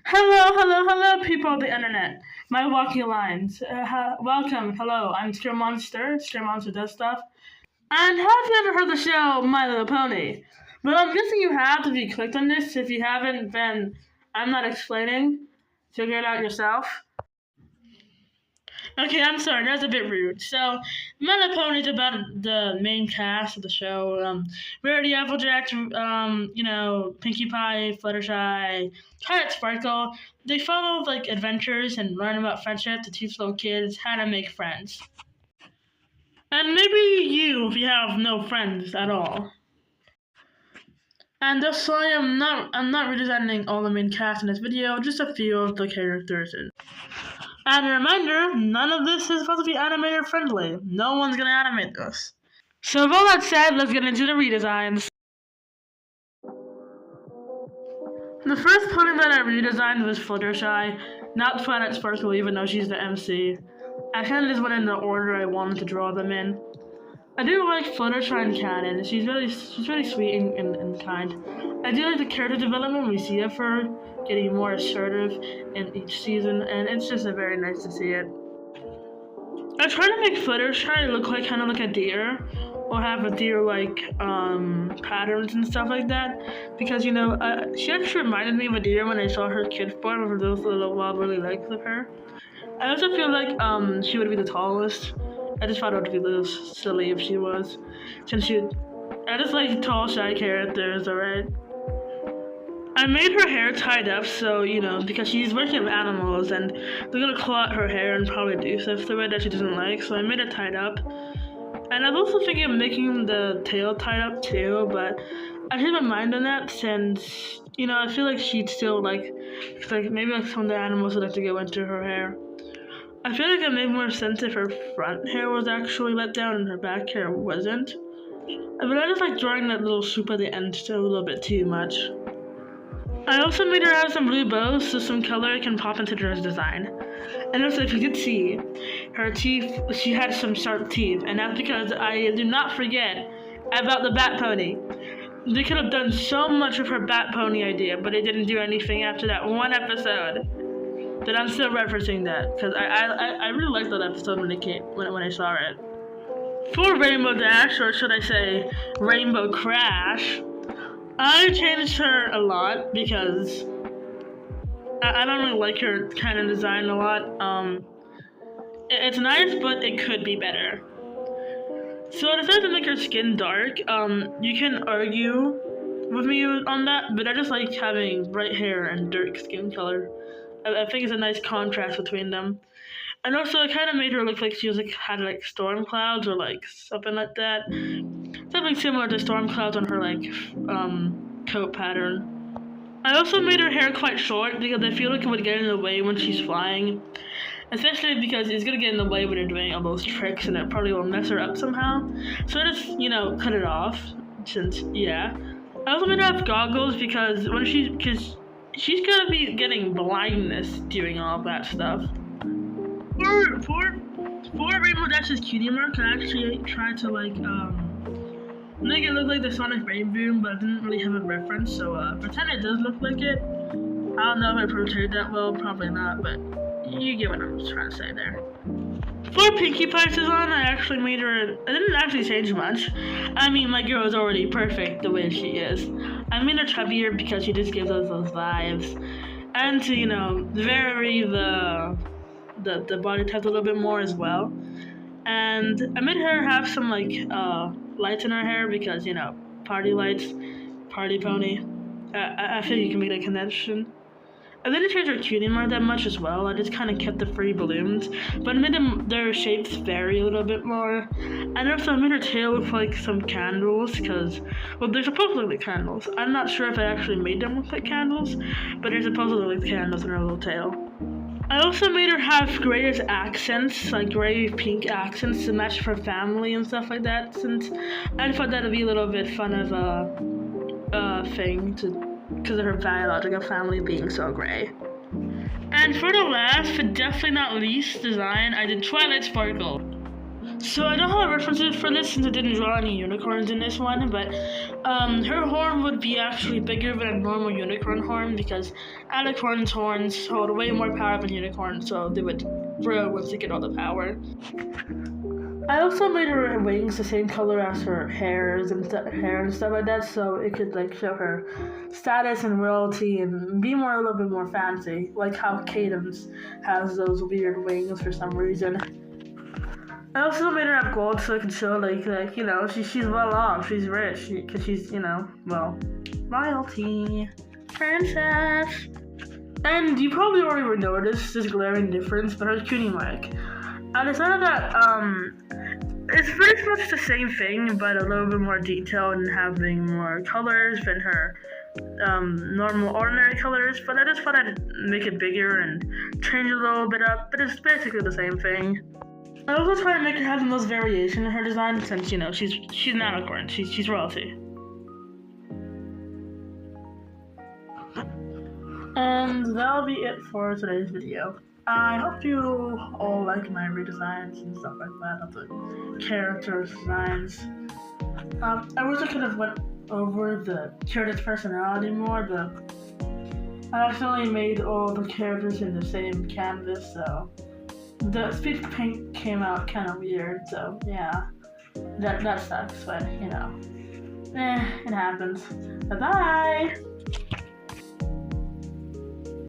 Hello, people of the internet. My walking lines. Welcome, hello, I'm Scare Monster. Scare Monster does stuff. And have you ever heard the show My Little Pony? Well, I'm guessing you have if you clicked on this. If you haven't, then I'm not explaining. Figure it out yourself. Okay, I'm sorry, that's a bit rude. So, My Little Pony is about the main cast of the show. Rarity Applejack, Pinkie Pie, Fluttershy, Twilight Sparkle. They follow like adventures and learn about friendship to teach little kids how to make friends. And maybe you, if you have no friends at all. And that's why I'm not redesigning all the main cast in this video, just a few of the characters. And a reminder, none of this is supposed to be animator friendly. No one's gonna animate this. So with all that said, let's get into the redesigns. The first pony that I redesigned was Fluttershy, not Twilight Sparkle, even though she's the MC. I kind of just went in the order I wanted to draw them in. I do like Fluttershy and Cannon. She's really sweet and kind. I do like the character development we see of her getting more assertive in each season, and it's just very nice to see it. I try to make Fluttershy look like kind of like a deer, or have a deer-like patterns and stuff like that, because she actually reminded me of a deer when I saw her kid form with those little wobbly legs of her. I also feel like she would be the tallest. I just thought it would be a little silly if she was, since I just like tall, shy characters, alright? I made her hair tied up, so, because she's working with animals, and they're gonna claw at her hair and probably do stuff to it that she doesn't like, so I made it tied up. And I was also thinking of making the tail tied up too, but I changed my mind on that since, I feel like she'd still maybe some of the animals would like to go into her hair. I feel like it made more sense if her front hair was actually let down and her back hair wasn't. But I just like drawing that little swoop at the end still a little bit too much. I also made her have some blue bows so some color can pop into her design. And also, if you did see, her teeth, she had some sharp teeth, and that's because I do not forget about the Bat Pony. They could have done so much with her Bat Pony idea, but they didn't do anything after that one episode. That I'm still referencing that, because I really liked that episode when I saw it. For Rainbow Dash, or should I say Rainbow Crash, I changed her a lot because I don't really like her kind of design a lot. It's nice, but it could be better. So I decided to make her skin dark. You can argue with me on that, but I just like having bright hair and dark skin color. I think it's a nice contrast between them. And also, I kind of made her look like she had storm clouds or something like that. Something similar to storm clouds on her coat pattern. I also made her hair quite short because I feel like it would get in the way when she's flying. Especially because it's going to get in the way when you're doing all those tricks and it probably will mess her up somehow. So I just, cut it off since, yeah. I also made her have goggles because she's gonna be getting blindness doing all of that stuff. For Rainbow Dash's cutie mark, I actually tried to make it look like the Sonic Rain Boom, but I didn't really have a reference, so pretend it does look like it. I don't know if I portrayed that well, probably not, but you get what I'm trying to say there. For Pinkie Pie's design, I actually made her, I didn't actually change much. I mean, my girl is already perfect the way she is. I made her chubbier because she just gives us those vibes. And to, vary the body type a little bit more as well. And I made her have some, lights in her hair because, party lights, party pony. I feel you can make that connection. I didn't change her cutie mark that much as well. I just kind of kept the free balloons, but I made their shapes vary a little bit more. And also I made her tail look like some candles because, well, they're supposed to look like candles. I'm not sure if I actually made them look like candles, but they're supposed to look like candles in her little tail. I also made her have grayish accents, like gray pink accents to match her family and stuff like that, since I thought that would be a little bit fun of a thing because of her biological family being so gray. And for the last, but definitely not least design, I did Twilight Sparkle. So I don't have references for this since I didn't draw any unicorns in this one, but her horn would be actually bigger than a normal unicorn horn because alicorn's horns hold way more power than unicorns, so they would grow once they get all the power. I also made her wings the same color as her hair and stuff like that, so it could like show her status and royalty and be a little bit more fancy, like how Cadence has those weird wings for some reason. I also made her have gold so it could show like you know she's well off, she's rich, because she's royalty, princess. And you probably already noticed this glaring difference, but her cutie mark. I decided that it's pretty much the same thing, but a little bit more detailed and having more colors than her normal ordinary colors. But I just thought I'd make it bigger and change it a little bit up, but it's basically the same thing. I also try to make her have the most variation in her design since, you know, she's an alicorn, she's royalty. And that'll be it for today's video. I hope you all like my redesigns and stuff like that of the character designs. I wish I could have went over the character's personality more, but I accidentally made all the characters in the same canvas, so the speech paint came out kind of weird, so yeah, that sucks, but you know, it happens. Bye-bye!